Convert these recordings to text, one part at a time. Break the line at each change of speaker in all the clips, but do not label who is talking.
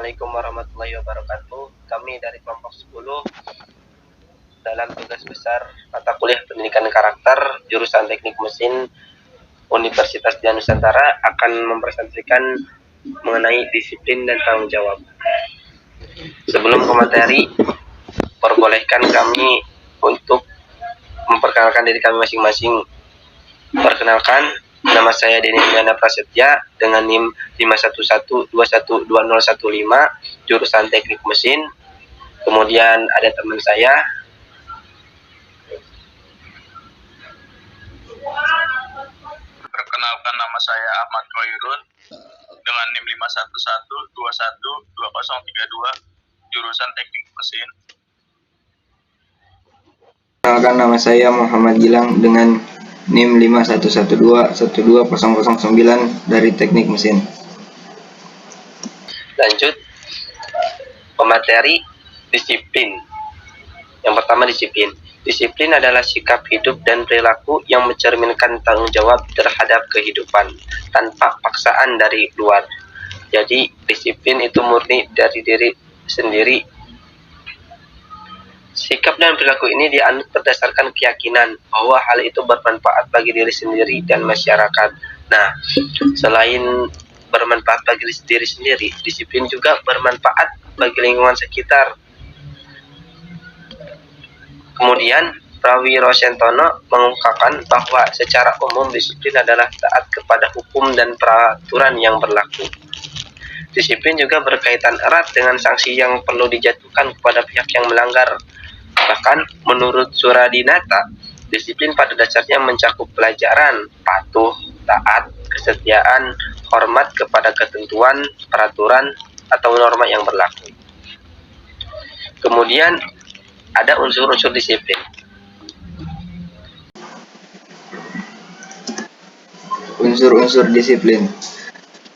Assalamualaikum warahmatullahi wabarakatuh. Kami dari kelompok 10 dalam tugas besar mata kuliah pendidikan karakter jurusan teknik mesin Universitas Dian Nusantara akan mempresentasikan mengenai disiplin dan tanggung jawab. Sebelum ke materi, perbolehkan kami untuk memperkenalkan diri kami masing-masing. Perkenalkan, nama saya Denny Indiana Prasetya dengan NIM 511212015 jurusan teknik mesin. Kemudian ada teman saya.
Perkenalkan, nama saya Ahmad Khairun dengan NIM 511212032 jurusan teknik mesin.
Perkenalkan, nama saya Muhammad Gilang dengan NIM 511212009 dari teknik mesin.
Lanjut, pemateri disiplin. Yang pertama disiplin. Disiplin adalah sikap hidup dan perilaku yang mencerminkan tanggung jawab terhadap kehidupan tanpa paksaan dari luar. Jadi disiplin itu murni dari diri sendiri. Sikap dan perilaku ini dianut berdasarkan keyakinan bahwa hal itu bermanfaat bagi diri sendiri dan masyarakat. Nah, selain bermanfaat bagi diri sendiri, disiplin juga bermanfaat bagi lingkungan sekitar. Kemudian, Prawiro Sentono mengungkapkan bahwa secara umum disiplin adalah taat kepada hukum dan peraturan yang berlaku. Disiplin juga berkaitan erat dengan sanksi yang perlu dijatuhkan kepada pihak yang melanggar. Bahkan, menurut Suradinata, disiplin pada dasarnya mencakup pelajaran, patuh, taat, kesetiaan, hormat kepada ketentuan, peraturan, atau norma yang berlaku. Kemudian, ada unsur-unsur disiplin.
Unsur-unsur disiplin.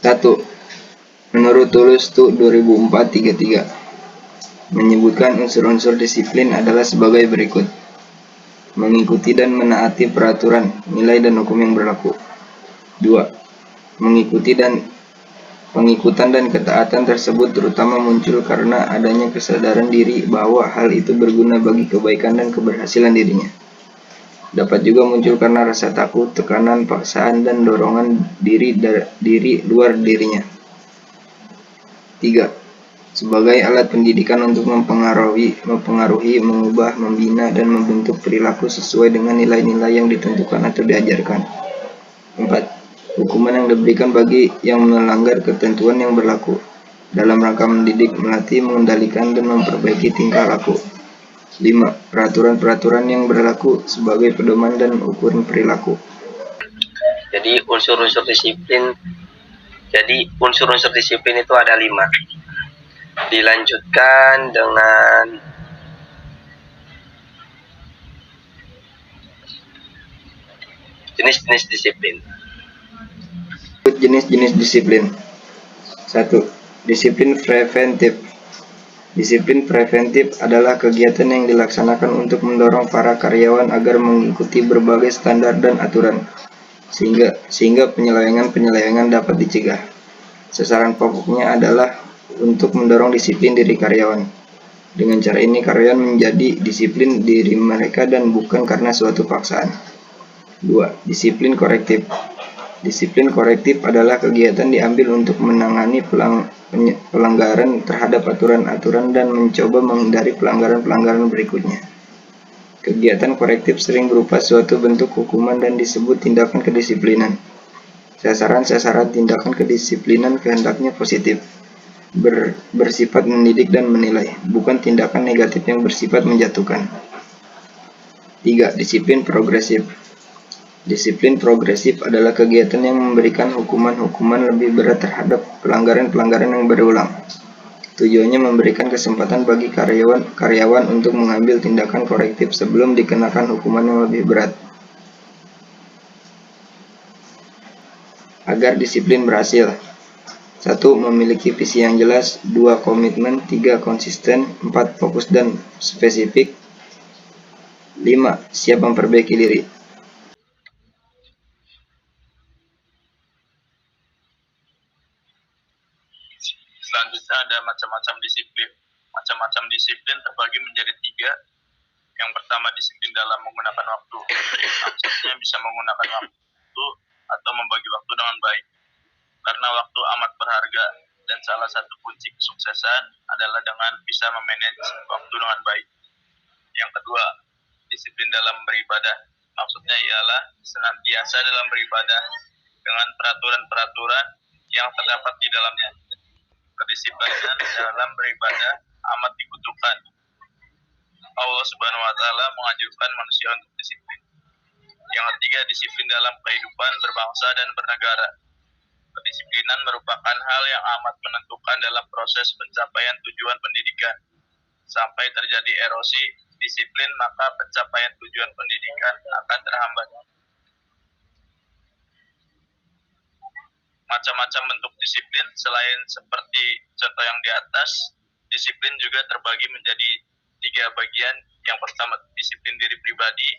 1. Menurut Tulus Tu 2004-33 menyebutkan unsur-unsur disiplin adalah sebagai berikut: mengikuti dan menaati peraturan, nilai dan hukum yang berlaku. 2. Pengikutan dan ketaatan tersebut terutama muncul karena adanya kesadaran diri bahwa hal itu berguna bagi kebaikan dan keberhasilan dirinya. Dapat juga muncul karena rasa takut, tekanan, paksaan, dan dorongan diri luar dirinya. 3. Sebagai alat pendidikan untuk mempengaruhi, mengubah, membina, dan membentuk perilaku sesuai dengan nilai-nilai yang ditentukan atau diajarkan. 4. Hukuman yang diberikan bagi yang melanggar ketentuan yang berlaku dalam rangka mendidik, melatih, mengendalikan, dan memperbaiki tingkah laku. 5. Peraturan-peraturan yang berlaku sebagai pedoman dan ukuran perilaku.
Jadi unsur-unsur disiplin itu ada 5. Dilanjutkan dengan jenis-jenis disiplin.
Jenis-jenis disiplin. 1. Disiplin preventif. Disiplin preventif adalah kegiatan yang dilaksanakan untuk mendorong para karyawan agar mengikuti berbagai standar dan aturan, sehingga penyelewengan dapat dicegah. Sasaran pokoknya adalah untuk mendorong disiplin diri karyawan. Dengan cara ini, karyawan menjadi disiplin diri mereka dan bukan karena suatu paksaan. 2. Disiplin korektif. Disiplin korektif adalah kegiatan diambil untuk menangani pelanggaran terhadap aturan-aturan dan mencoba menghindari pelanggaran-pelanggaran berikutnya. Kegiatan korektif sering berupa suatu bentuk hukuman dan disebut tindakan kedisiplinan. Sasaran tindakan kedisiplinan kehendaknya positif, bersifat mendidik dan menilai, bukan tindakan negatif yang bersifat menjatuhkan. 3. Disiplin progresif. Disiplin progresif adalah kegiatan yang memberikan hukuman-hukuman lebih berat terhadap pelanggaran-pelanggaran yang berulang. Tujuannya memberikan kesempatan bagi karyawan untuk mengambil tindakan korektif sebelum dikenakan hukuman yang lebih berat. Agar disiplin berhasil: 1. Memiliki visi yang jelas. 2. Komitmen. 3. Konsisten. 4. Fokus dan spesifik. 5. Siap memperbaiki diri.
Selanjutnya ada disiplin. Macam-macam disiplin terbagi menjadi 3. Yang pertama, disiplin dalam menggunakan waktu. Maksudnya bisa menggunakan waktu atau membagi waktu dengan baik. Karena waktu amat berharga dan salah satu kunci kesuksesan adalah dengan bisa memanage waktu dengan baik. Yang kedua, disiplin dalam beribadah. Maksudnya ialah senantiasa dalam beribadah dengan peraturan-peraturan yang terdapat di dalamnya. Kedisiplinan dalam beribadah amat dibutuhkan. Allah Subhanahu wa Ta'ala menganjurkan manusia untuk disiplin. Yang ketiga, disiplin dalam kehidupan berbangsa dan bernegara. Kedisiplinan merupakan hal yang amat menentukan dalam proses pencapaian tujuan pendidikan. Sampai terjadi erosi disiplin, maka pencapaian tujuan pendidikan akan terhambat. Macam-macam bentuk disiplin selain seperti contoh yang di atas, disiplin juga terbagi menjadi 3 bagian. Yang pertama, disiplin diri pribadi.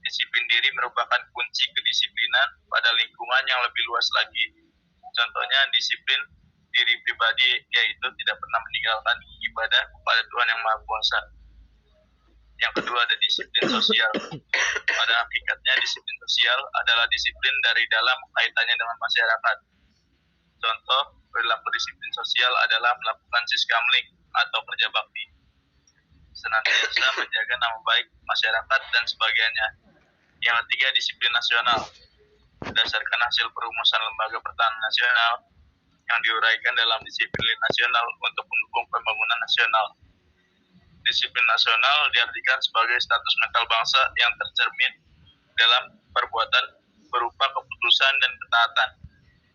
Disiplin diri merupakan kunci kedisiplinan pada lingkungan yang lebih luas lagi. Contohnya disiplin diri pribadi yaitu tidak pernah meninggalkan ibadah kepada Tuhan yang Maha Kuasa. Yang kedua, ada disiplin sosial. Pada hakikatnya disiplin sosial adalah disiplin dari dalam kaitannya dengan masyarakat. Contoh, perilaku disiplin sosial adalah melakukan siskamling atau kerja bakti, senantiasa menjaga nama baik masyarakat dan sebagainya. Yang ketiga, disiplin nasional. Berdasarkan hasil perumusan Lembaga Pertahanan Nasional yang diuraikan dalam disiplin nasional untuk mendukung pembangunan nasional. Disiplin nasional diartikan sebagai status mental bangsa yang tercermin dalam perbuatan berupa keputusan dan ketaatan,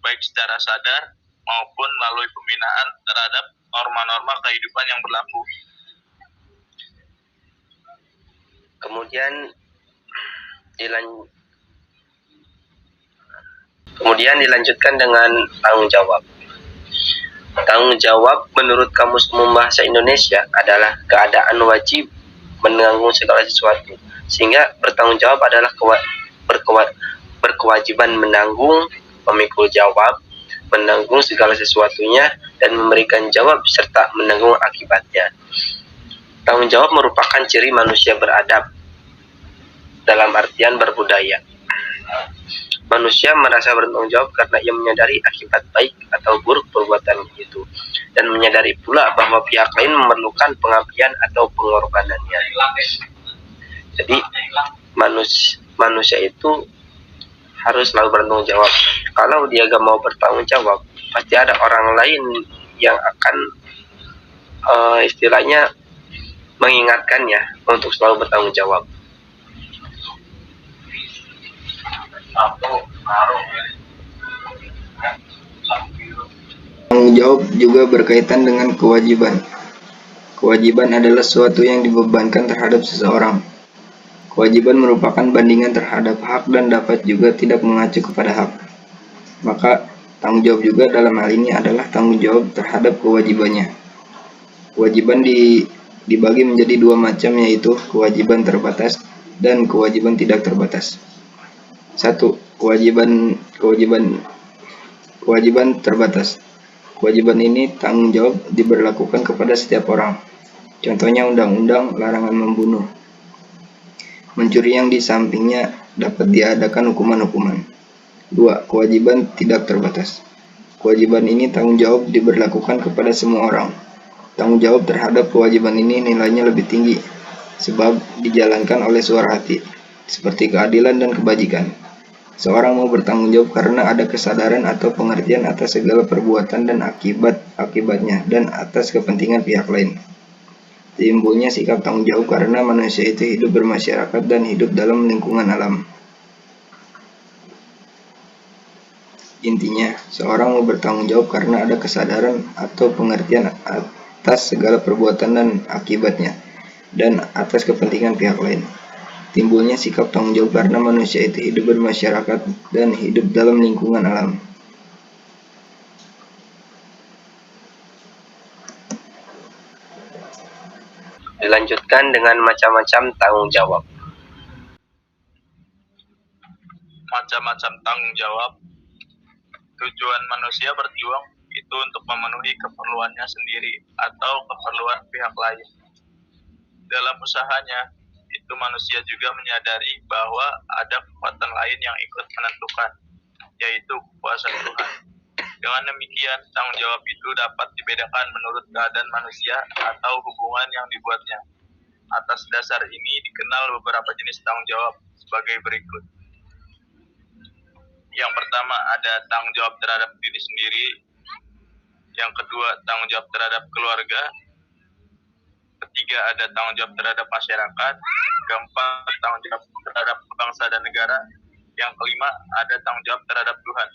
baik secara sadar maupun melalui pembinaan terhadap norma-norma kehidupan yang berlaku.
Kemudian dilanjutkan dengan tanggung jawab. Tanggung jawab menurut Kamus Umum Bahasa Indonesia adalah keadaan wajib menanggung segala sesuatu, sehingga bertanggung jawab adalah berkewajiban menanggung, memikul jawab, menanggung segala sesuatunya, dan memberikan jawab serta menanggung akibatnya. Tanggung jawab merupakan ciri manusia beradab dalam artian berbudaya. Manusia merasa bertanggung jawab karena ia menyadari akibat baik atau buruk perbuatan itu, dan menyadari pula bahwa pihak lain memerlukan pengabdian atau pengorbanannya. Jadi manusia itu harus selalu bertanggung jawab. Kalau dia gak mau bertanggung jawab, pasti ada orang lain yang akan istilahnya mengingatkannya untuk selalu bertanggung jawab.
Tanggung jawab juga berkaitan dengan kewajiban. Kewajiban adalah sesuatu yang dibebankan terhadap seseorang. Kewajiban merupakan bandingan terhadap hak dan dapat juga tidak mengacu kepada hak. Maka tanggung jawab juga dalam hal ini adalah tanggung jawab terhadap kewajibannya. Kewajiban dibagi menjadi 2 macam, yaitu kewajiban terbatas dan kewajiban tidak terbatas. 1. Kewajiban terbatas. Kewajiban ini tanggung jawab diberlakukan kepada setiap orang. Contohnya undang-undang larangan membunuh. Mencuri yang di sampingnya dapat diadakan hukuman-hukuman. 2. Kewajiban tidak terbatas. Kewajiban ini tanggung jawab diberlakukan kepada semua orang. Tanggung jawab terhadap kewajiban ini nilainya lebih tinggi, sebab dijalankan oleh suara hati, seperti keadilan dan kebajikan. Seorang mau bertanggung jawab karena ada kesadaran atau pengertian atas segala perbuatan dan akibatnya, dan atas kepentingan pihak lain. Timbulnya sikap tanggung jawab karena manusia itu hidup bermasyarakat dan hidup dalam lingkungan alam. Intinya, seorang mau bertanggung jawab karena ada kesadaran atau pengertian atas segala perbuatan dan akibatnya, dan atas kepentingan pihak lain. Timbulnya sikap tanggung jawab karena manusia itu hidup bermasyarakat dan hidup dalam lingkungan alam.
Dilanjutkan dengan macam-macam tanggung jawab.
Macam-macam tanggung jawab. Tujuan manusia berjuang itu untuk memenuhi keperluannya sendiri atau keperluan pihak lain. Dalam usahanya, itu manusia juga menyadari bahwa ada kekuatan lain yang ikut menentukan, yaitu kuasa Tuhan. Dengan demikian, tanggung jawab itu dapat dibedakan menurut keadaan manusia atau hubungan yang dibuatnya. Atas dasar ini dikenal beberapa jenis tanggung jawab sebagai berikut. Yang pertama ada tanggung jawab terhadap diri sendiri. Yang kedua, tanggung jawab terhadap keluarga. Ketiga, ada tanggung jawab terhadap masyarakat. Keempat, tanggung jawab terhadap bangsa dan negara. Yang kelima, ada tanggung jawab terhadap Tuhan.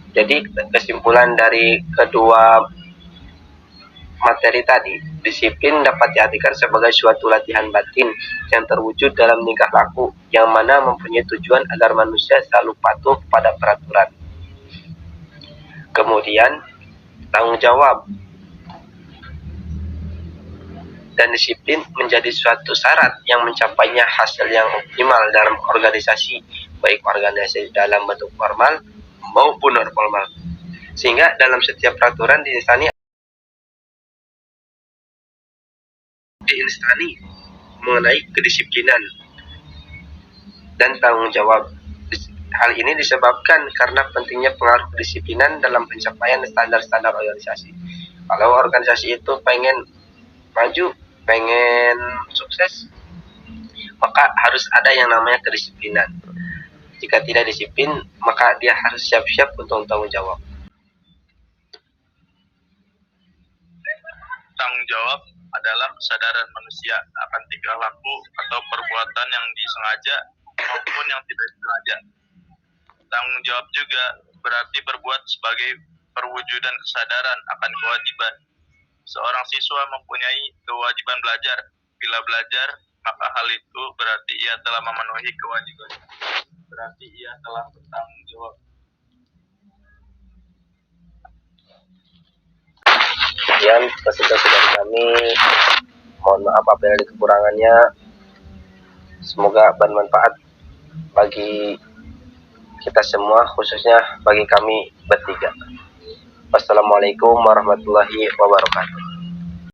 Jadi kesimpulan dari kedua materi tadi, disiplin dapat diartikan sebagai suatu latihan batin yang terwujud dalam tingkah laku yang mana mempunyai tujuan agar manusia selalu patuh pada peraturan. Kemudian, tanggung jawab dan disiplin menjadi suatu syarat yang mencapainya hasil yang optimal dalam organisasi, baik organisasi dalam bentuk formal maupun non formal. Sehingga dalam setiap peraturan diinstani mengenai kedisiplinan dan tanggung jawab. Hal ini disebabkan karena pentingnya pengaruh kedisiplinan dalam pencapaian standar-standar organisasi. Kalau organisasi itu pengen maju, pengen sukses, maka harus ada yang namanya kedisiplinan. Jika tidak disiplin, maka dia harus siap-siap untuk tanggung jawab.
Tanggung jawab adalah kesadaran manusia akan tingkah laku atau perbuatan yang disengaja maupun yang tidak disengaja. Tanggung jawab juga berarti berbuat sebagai perwujudan kesadaran akan kewajiban. Seorang siswa mempunyai kewajiban belajar. Bila belajar, maka hal itu berarti ia telah memenuhi kewajiban. Berarti ia telah bertanggung jawab.
Sekian presentasi dari kami. Mohon maaf apabila ada kekurangannya. Semoga bermanfaat bagi kita semua, khususnya bagi kami bertiga. Wassalamualaikum warahmatullahi wabarakatuh.